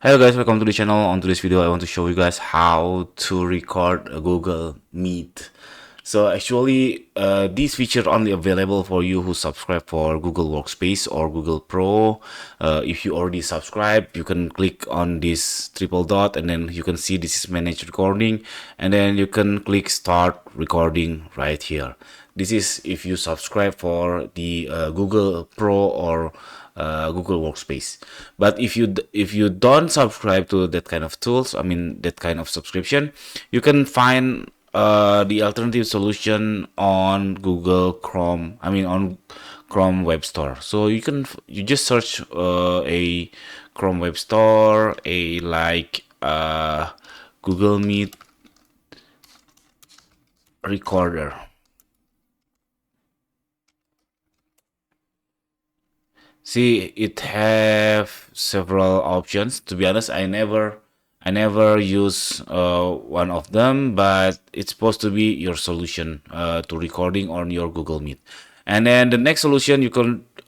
Hello guys, welcome to the channel. On today's video, I want to show you guys how to record a Google Meet. So actually, this feature only available for you who subscribe for Google Workspace or Google Pro. If you already subscribed, you can click on this triple dot and then you can see this is manage recording, and then you can click start recording right here. This is if you subscribe for the Google Pro or Google Workspace. But if you don't subscribe to that kind of tools, I mean that kind of subscription, you can find the alternative solution on Google Chrome. I mean on Chrome Web Store. So you just search a Chrome Web Store, a like Google Meet recorder. See, it have several options. To be honest, I never use one of them, but it's supposed to be your solution to recording on your Google Meet. And then the next solution,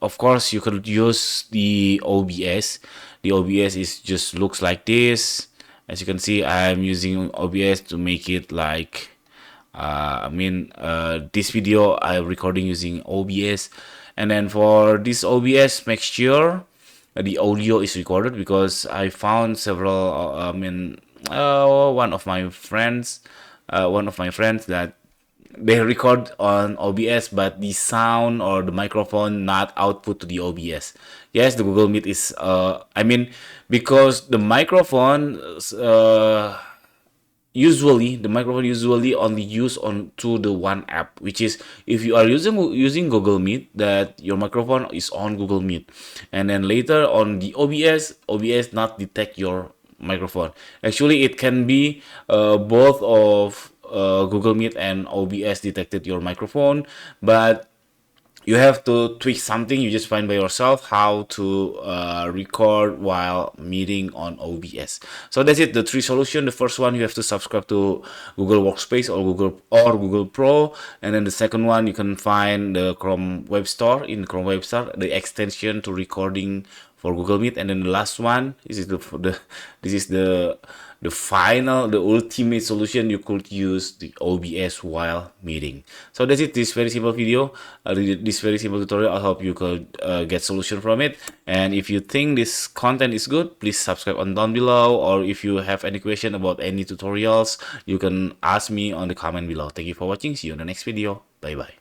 of course, you could use the OBS. The OBS is just looks like this. As you can see, I'm using OBS to make it like this video I'm recording using OBS. And then for this OBS, make sure the audio is recorded, because I found several one of my friends that they record on OBS, but the sound or the microphone not output to the OBS. Yes, the Google Meet is because the microphone usually only use on to the one app, which is if you are using Google Meet, that your microphone is on Google Meet, and then later on the OBS not detect your microphone. Actually, it can be both of Google Meet and OBS detected your microphone, but you have to tweak something. You just find by yourself how to record while meeting on OBS. So that's it, the three solution. The first one, you have to subscribe to Google Workspace or Google Pro, and then the second one, you can find the Chrome Web Store. In Chrome Web Store, the extension to recording for Google Meet, and then the last one, this is the ultimate solution. You could use the OBS while meeting. So that's it, this very simple video, this very simple tutorial. I hope you could get solution from it. And if you think this content is good, please subscribe on down below, or if you have any question about any tutorials, you can ask me on the comment below. Thank you for watching. See you in the next video. Bye bye.